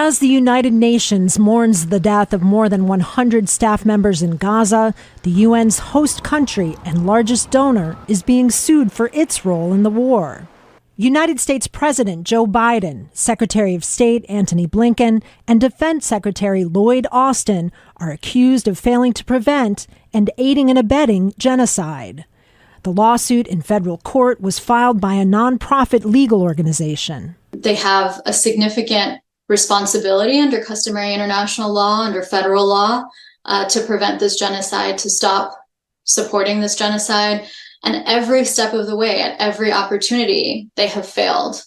As the United Nations mourns the death of more than 100 staff members in Gaza, the UN's host country and largest donor is being sued for its role in the war. United States President Joe Biden, Secretary of State Antony Blinken, and Defense Secretary Lloyd Austin are accused of failing to prevent and aiding and abetting genocide. The lawsuit in federal court was filed by a nonprofit legal organization. They have a significant responsibility under customary international law, under federal law, to prevent this genocide, to stop supporting this genocide. And every step of the way, at every opportunity, they have failed.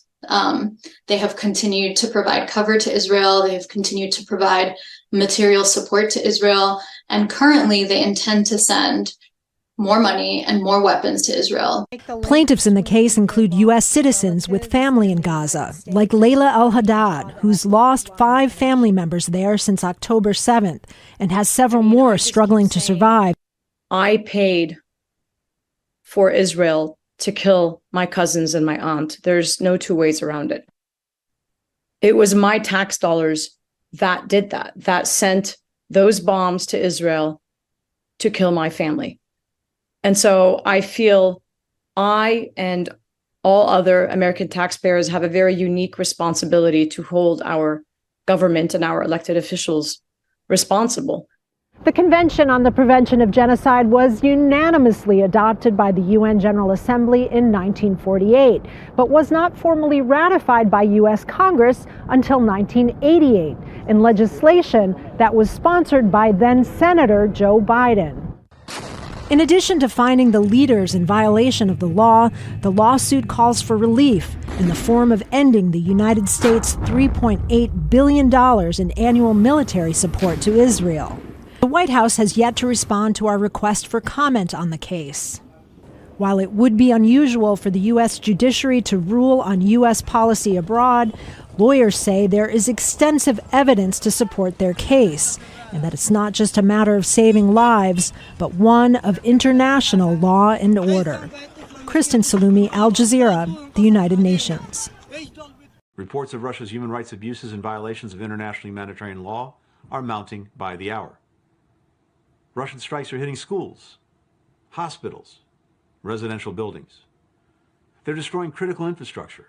They have continued to provide cover to Israel. They have continued to provide material support to Israel. And currently, they intend to send more money and more weapons to Israel. Plaintiffs in the case include U.S. citizens with family in Gaza, like Layla Al-Haddad, who's lost 5 family members there since October 7th and has several more struggling to survive. I paid for Israel to kill my cousins and my aunt. There's no two ways around it. It was my tax dollars that did that sent those bombs to Israel to kill my family. And so I feel I and all other American taxpayers have a very unique responsibility to hold our government and our elected officials responsible. The Convention on the Prevention of Genocide was unanimously adopted by the UN General Assembly in 1948, but was not formally ratified by U.S. Congress until 1988 in legislation that was sponsored by then-Senator Joe Biden. In addition to finding the leaders in violation of the law, the lawsuit calls for relief in the form of ending the United States' $3.8 billion in annual military support to Israel. The White House has yet to respond to our request for comment on the case. While it would be unusual for the U.S. judiciary to rule on U.S. policy abroad, lawyers say there is extensive evidence to support their case, and that it's not just a matter of saving lives, but one of international law and order. Kristen Salumi, Al Jazeera, the United Nations. Reports of Russia's human rights abuses and violations of international humanitarian law are mounting by the hour. Russian strikes are hitting schools, hospitals, residential buildings. They're destroying critical infrastructure,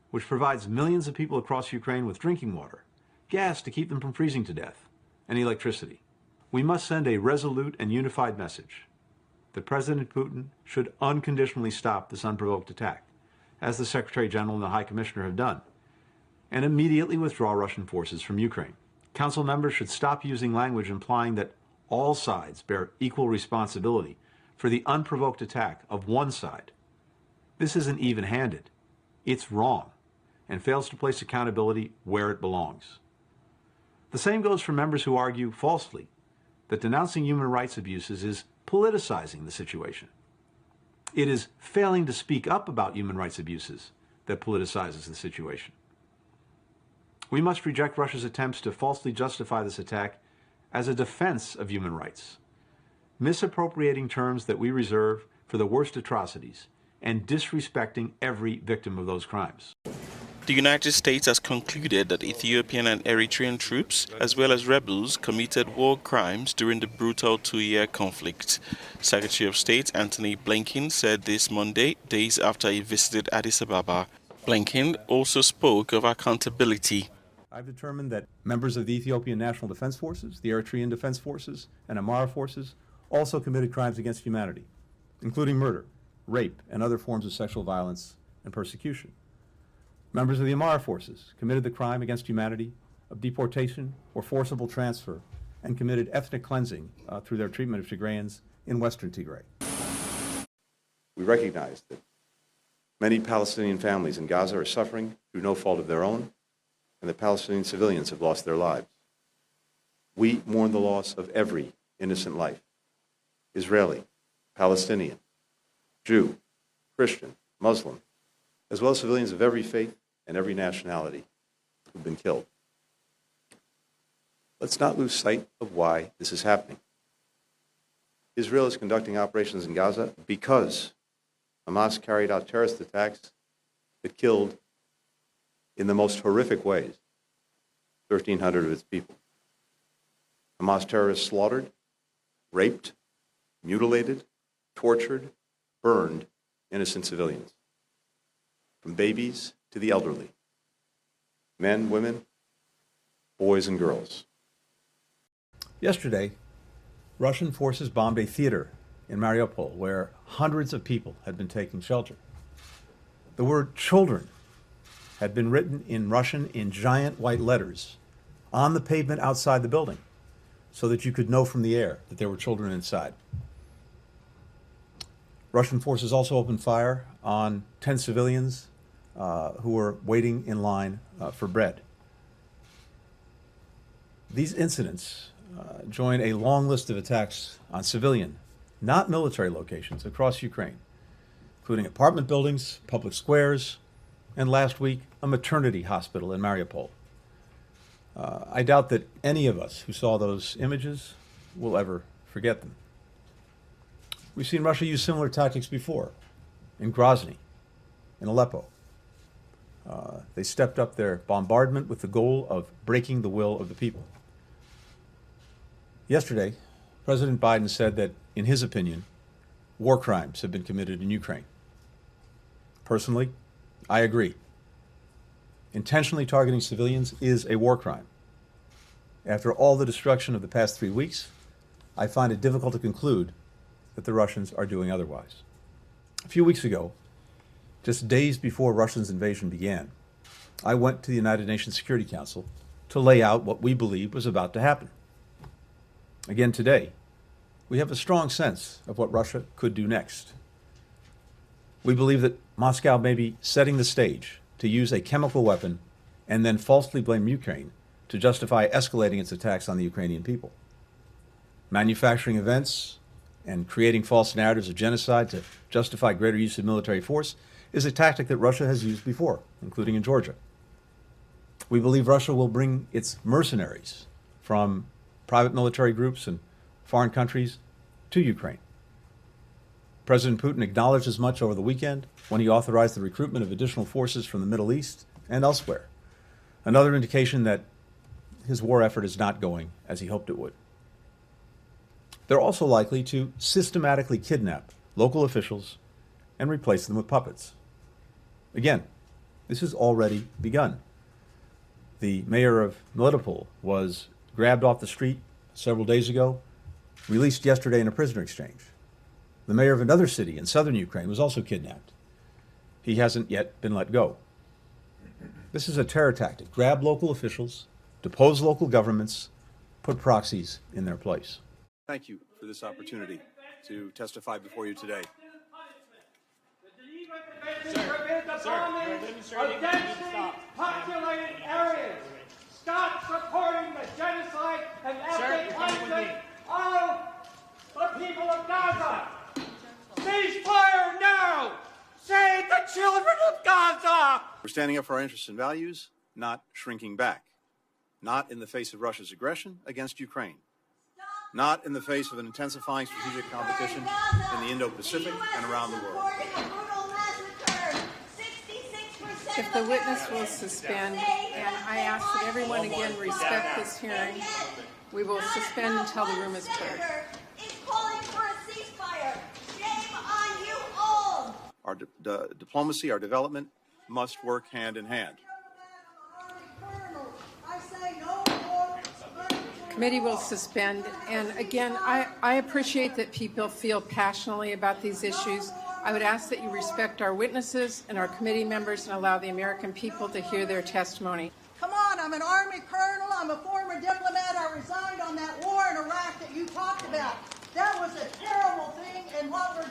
which provides millions of people across Ukraine with drinking water, gas to keep them from freezing to death, and electricity. We must send a resolute and unified message that President Putin should unconditionally stop this unprovoked attack, as the Secretary General and the High Commissioner have done, and immediately withdraw Russian forces from Ukraine. Council members should stop using language implying that all sides bear equal responsibility for the unprovoked attack of one side. This isn't even-handed. It's wrong and fails to place accountability where it belongs. The same goes for members who argue falsely that denouncing human rights abuses is politicizing the situation. It is failing to speak up about human rights abuses that politicizes the situation. We must reject Russia's attempts to falsely justify this attack as a defense of human rights, misappropriating terms that we reserve for the worst atrocities and disrespecting every victim of those crimes. The United States has concluded that Ethiopian and Eritrean troops, as well as rebels, committed war crimes during the brutal 2-year conflict. Secretary of State Antony Blinken said this Monday, days after he visited Addis Ababa. Blinken also spoke of accountability. I've determined that members of the Ethiopian National Defense Forces, the Eritrean Defense Forces, and Amhara forces also committed crimes against humanity, including murder, rape, and other forms of sexual violence and persecution. Members of the Amhara forces committed the crime against humanity of deportation or forcible transfer and committed ethnic cleansing through their treatment of Tigrayans in western Tigray. We recognize that many Palestinian families in Gaza are suffering through no fault of their own, and that Palestinian civilians have lost their lives. We mourn the loss of every innocent life, Israeli, Palestinian, Jew, Christian, Muslim, as well as civilians of every faith and every nationality who've been killed. Let's not lose sight of why this is happening. Israel is conducting operations in Gaza because Hamas carried out terrorist attacks that killed in the most horrific ways 1,300 of its people. Hamas terrorists slaughtered, raped, mutilated, tortured, burned innocent civilians, from babies to the elderly, men, women, boys, and girls. Yesterday, Russian forces bombed a theater in Mariupol where hundreds of people had been taking shelter. The word children had been written in Russian in giant white letters on the pavement outside the building so that you could know from the air that there were children inside. Russian forces also opened fire on 10 civilians who were waiting in line for bread. These incidents join a long list of attacks on civilian, not military locations across Ukraine, including apartment buildings, public squares, and last week, a maternity hospital in Mariupol. I doubt that any of us who saw those images will ever forget them. We've seen Russia use similar tactics before, in Grozny, in Aleppo. They stepped up their bombardment with the goal of breaking the will of the people. Yesterday, President Biden said that, in his opinion, war crimes have been committed in Ukraine. Personally, I agree. Intentionally targeting civilians is a war crime. After all the destruction of the past 3 weeks, I find it difficult to conclude that the Russians are doing otherwise. A few weeks ago, just days before Russia's invasion began, I went to the United Nations Security Council to lay out what we believed was about to happen. Again today, we have a strong sense of what Russia could do next. We believe that Moscow may be setting the stage to use a chemical weapon and then falsely blame Ukraine to justify escalating its attacks on the Ukrainian people. Manufacturing events and creating false narratives of genocide to justify greater use of military force is a tactic that Russia has used before, including in Georgia. We believe Russia will bring its mercenaries from private military groups and foreign countries to Ukraine. President Putin acknowledged as much over the weekend when he authorized the recruitment of additional forces from the Middle East and elsewhere. Another indication that his war effort is not going as he hoped it would. They're also likely to systematically kidnap local officials and replace them with puppets. Again, this has already begun. The mayor of Melitopol was grabbed off the street several days ago, released yesterday in a prisoner exchange. The mayor of another city in southern Ukraine was also kidnapped. He hasn't yet been let go. This is a terror tactic. Grab local officials, depose local governments, put proxies in their place. Thank you for this opportunity to testify before you today. Populated areas. Stop supporting the genocide and ethnic cleansing of the people of Gaza. Cease fire now. Save the children of Gaza. We're standing up for our interests and values, not shrinking back. Not in the face of Russia's aggression against Ukraine. Not in the face of an intensifying strategic competition in the Indo-Pacific and around the world. If the witness will suspend, and I ask that everyone again respect this hearing, we will suspend until the room is cleared. Is calling for a ceasefire. Shame on you all. Our diplomacy, our development must work hand in hand. Committee will suspend, and again, I appreciate that people feel passionately about these issues. I would ask that you respect our witnesses and our committee members and allow the American people to hear their testimony. Come on, I'm an Army colonel, I'm a former diplomat, I resigned on that war in Iraq that you talked about. That was a terrible thing, and what we're